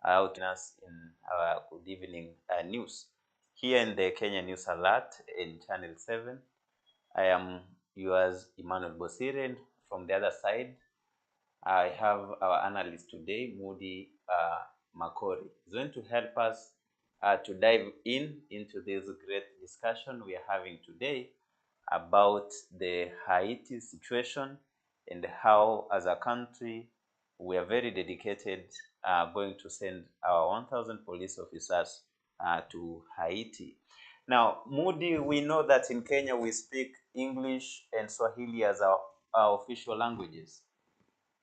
out us in our good evening news. Here in the Kenya News Alert in Channel 7, I am yours, Emmanuel Bosire, and from the other side, I have our analyst today, Moody Makori. He's going to help us to dive into this great discussion we are having today about the Haiti situation and how, as a country, we are very dedicated going to send our 1,000 police officers to Haiti. Now, Moody, we know that in Kenya we speak English and Swahili as our official languages.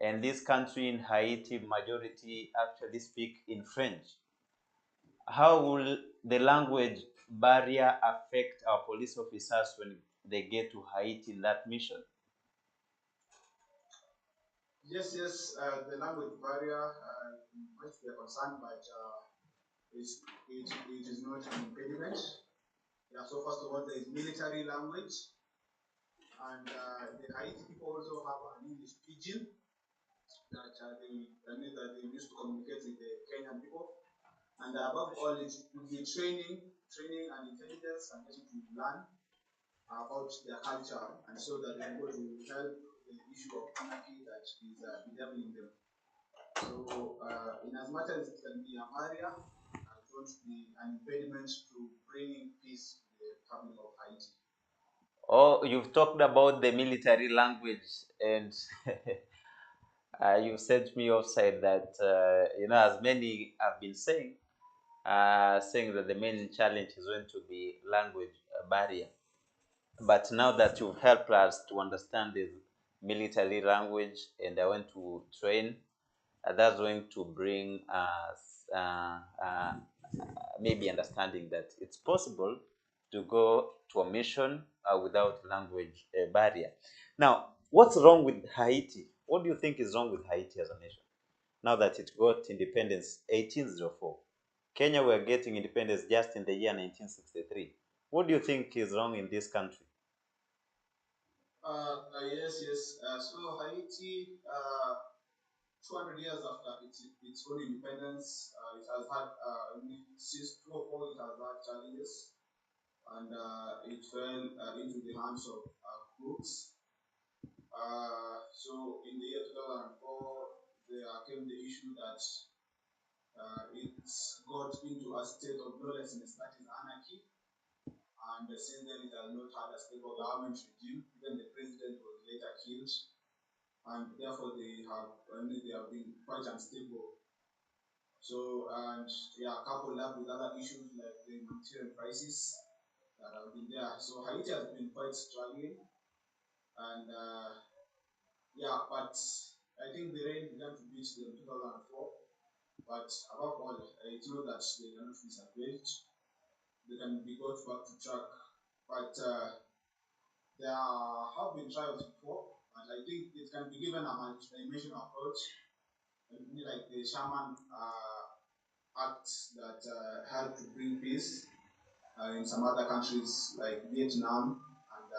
And this country in Haiti, majority actually speak in French. How will the language barrier affect our police officers when they get to Haiti in that mission? Yes, the language barrier might be a concern, but it is not an impediment. Yeah, so first of all, there is military language, and the Haiti people also have an English pidgin that they use to communicate with the Kenyan people. And above all, it would be training and intelligence and getting to learn about their culture, and so that they're able to help the issue of anarchy that is bedeviling them. So, in as much as it can be a barrier, it won't be an impediment to bringing peace to the Republic of Haiti. Oh, you've talked about the military language, and you sent me offside that, as many have been saying that the main challenge is going to be language barrier. But now that you've helped us to understand the military language and I went to train, that's going to bring us maybe understanding that it's possible to go to a mission without language barrier. Now, what's wrong with Haiti? What do you think is wrong with Haiti as a nation? Now that it got independence 1804. Kenya were getting independence just in the year 1963. What do you think is wrong in this country? Yes. So Haiti, 200 years after its own independence, it has had, since 2004, it has had challenges, and it fell into the hands of groups. So in the year 2004, there came the issue that it got into a state of lawlessness, that is anarchy, and since then it has not had a stable government regime. Even the president was later killed, and therefore they have been quite unstable. So, and yeah, coupled up with other issues like the humanitarian crisis that have been there. So Haiti has been quite struggling, and yeah, but I think the rain began to beat them in 2004. But above all, it's not that they cannot be salvaged; they can be got back to track. But there have been trials before, and I think it can be given a multi-dimensional approach, like the Shaman Act that helped to bring peace in some other countries like Vietnam, and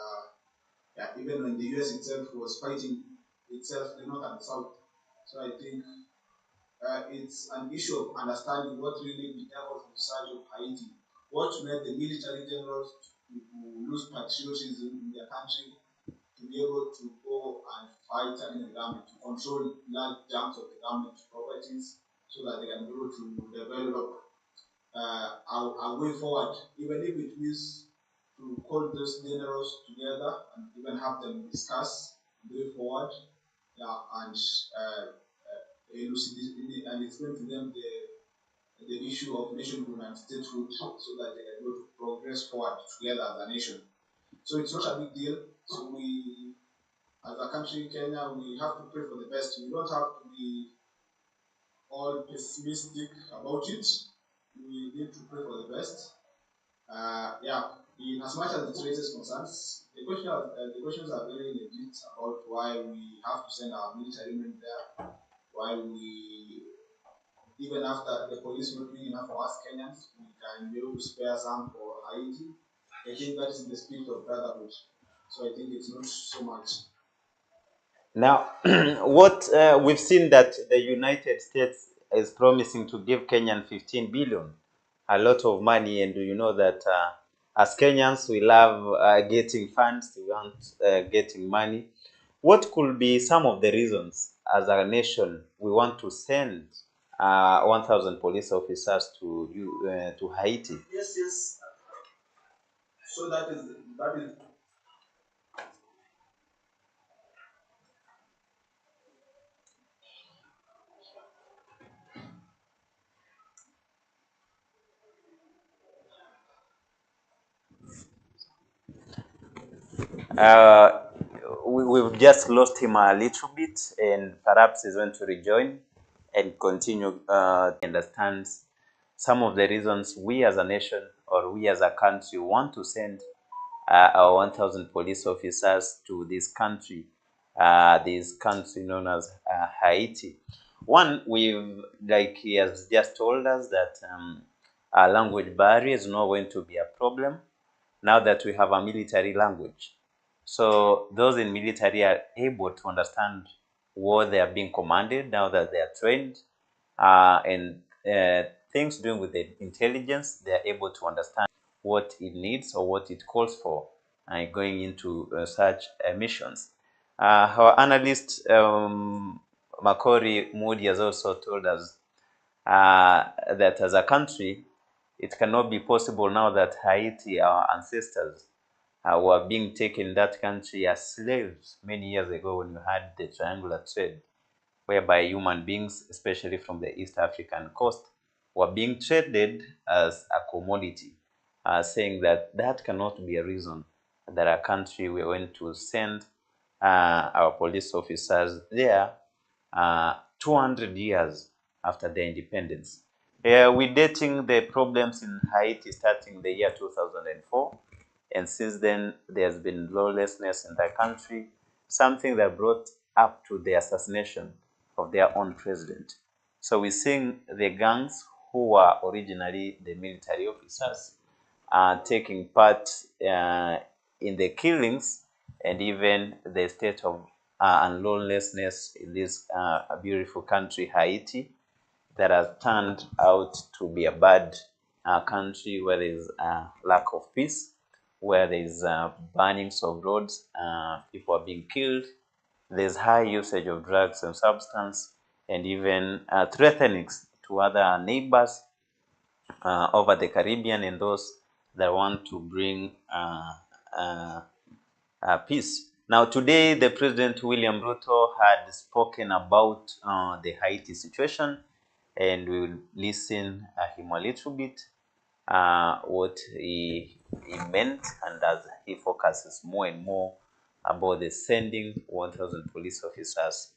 yeah, even when the US itself was fighting itself, the North and the South. So I think it's an issue of understanding what really bedeviled the surge of Haiti, what made the military generals to lose patriotism in their country, to be able to go and fight in the government, to control large chunks of the government properties, so that they can be able to develop a way forward, even if it means to call those generals together and even have them discuss the way forward, yeah, and and explain to them the issue of nationhood and statehood, so that they can go to progress forward together as a nation. So it's not a big deal. So we, as a country, Kenya, we have to pray for the best. We don't have to be all pessimistic about it. We need to pray for the best. Yeah, in as much as it raises concerns, the questions are very legit about why we have to send our military men there, why we, even after the police not being enough for us Kenyans, we can be able to spare some for Haiti. I think that is the spirit of brotherhood. So I think it's not so much. Now, what we've seen that the United States is promising to give Kenyan 15 billion, a lot of money. And you know that as Kenyans, we love getting funds, we want getting money. What could be some of the reasons as a nation we want to send 1,000 police officers to Haiti? Yes, yes. So that is Uh, we've just lost him a little bit, and perhaps he's going to rejoin and continue understands some of the reasons we as a nation or we as a country want to send our 1,000 police officers to this country known as Haiti. One, like he has just told us that our language barrier is not going to be a problem now that we have a military language. So those in military are able to understand what they are being commanded now that they are trained, and things doing with the intelligence, they are able to understand what it needs or what it calls for going into such missions. Our analyst Makori Moody has also told us that as a country, it cannot be possible now that Haiti, our ancestors, were being taken in that country as slaves many years ago when you had the triangular trade, whereby human beings, especially from the East African coast, were being traded as a commodity, saying that that cannot be a reason that a country we went to send our police officers there 200 years after their independence. We're dating the problems in Haiti starting the year 2004. And since then, there's been lawlessness in the country, something that brought up to the assassination of their own president. So we're seeing the gangs who were originally the military officers taking part in the killings and even the state of unlawlessness in this beautiful country, Haiti, that has turned out to be a bad country where there is a lack of peace, where there is burnings of roads, people are being killed, there's high usage of drugs and substance, and even threatenings to other neighbors over the Caribbean and those that want to bring peace. Now, today, the President William Ruto had spoken about the Haiti situation, and we will listen him a little bit what he meant, and as he focuses more and more about the sending 1,000 police officers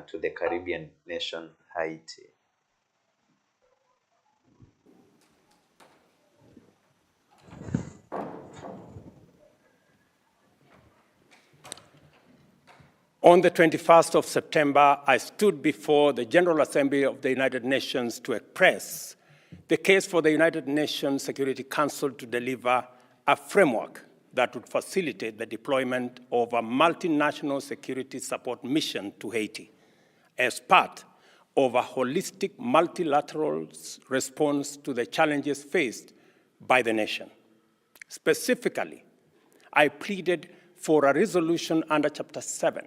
to the Caribbean nation Haiti. On the 21st of September, I stood before the General Assembly of the United Nations to express the case for the United Nations Security Council to deliver a framework that would facilitate the deployment of a multinational security support mission to Haiti as part of a holistic multilateral response to the challenges faced by the nation. Specifically, I pleaded for a resolution under Chapter 7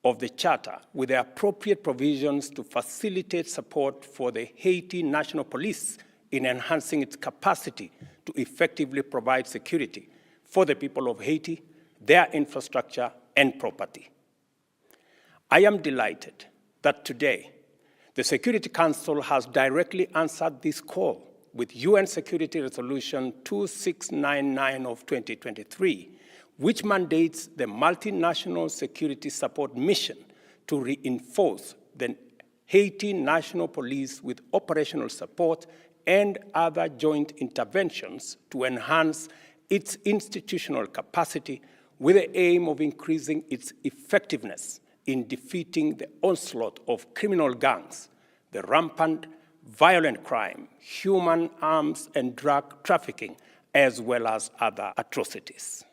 of the Charter with the appropriate provisions to facilitate support for the Haiti National Police in enhancing its capacity to effectively provide security for the people of Haiti, their infrastructure, and property. I am delighted that today the Security Council has directly answered this call with UN Security Resolution 2699 of 2023, which mandates the multinational security support mission to reinforce the Haiti National Police with operational support and other joint interventions to enhance its institutional capacity with the aim of increasing its effectiveness in defeating the onslaught of criminal gangs, the rampant violent crime, human arms and drug trafficking, as well as other atrocities.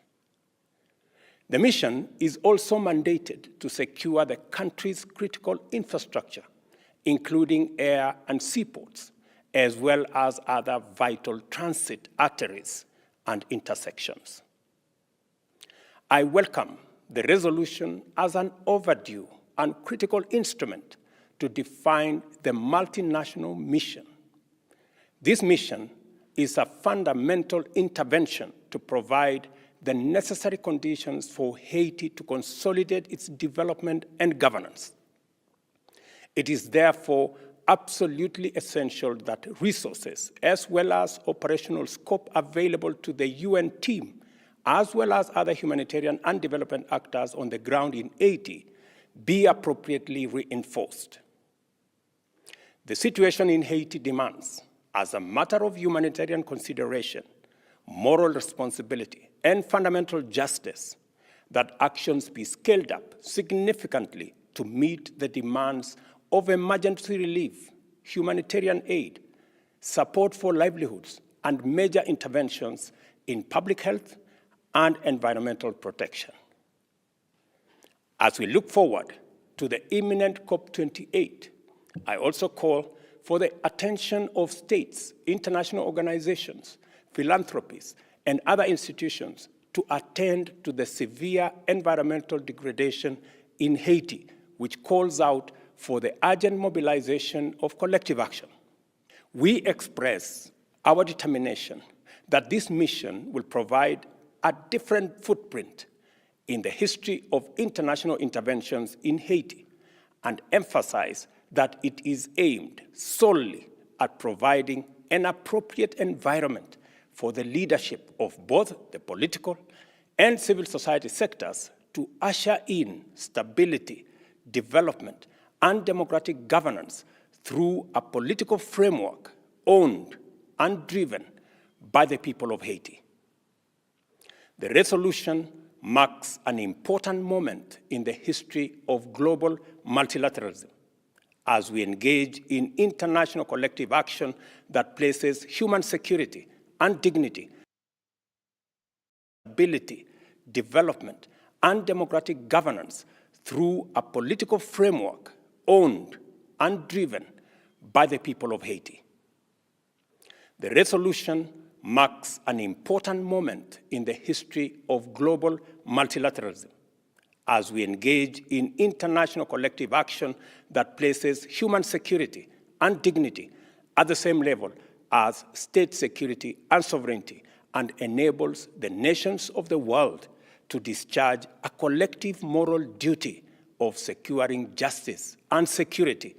The mission is also mandated to secure the country's critical infrastructure, including air and seaports, as well as other vital transit arteries and intersections. I welcome the resolution as an overdue and critical instrument to define the multinational mission. This mission is a fundamental intervention to provide the necessary conditions for Haiti to consolidate its development and governance. It is therefore absolutely essential that resources, as well as operational scope available to the UN team, as well as other humanitarian and development actors on the ground in Haiti, be appropriately reinforced. The situation in Haiti demands, as a matter of humanitarian consideration, moral responsibility, and fundamental justice, that actions be scaled up significantly to meet the demands of emergency relief, humanitarian aid, support for livelihoods, and major interventions in public health and environmental protection. As we look forward to the imminent COP28, I also call for the attention of states, international organizations, philanthropies, and other institutions to attend to the severe environmental degradation in Haiti, which calls out for the urgent mobilization of collective action. We express our determination that this mission will provide a different footprint in the history of international interventions in Haiti and emphasize that it is aimed solely at providing an appropriate environment for the leadership of both the political and civil society sectors to usher in stability, development, and democratic governance through a political framework owned and driven by the people of Haiti. The resolution marks an important moment in the history of global multilateralism as we engage in international collective action that places human security and dignity, stability, development, and democratic governance through a political framework owned and driven by the people of Haiti. The resolution marks an important moment in the history of global multilateralism as we engage in international collective action that places human security and dignity at the same level as state security and sovereignty and enables the nations of the world to discharge a collective moral duty of securing justice and security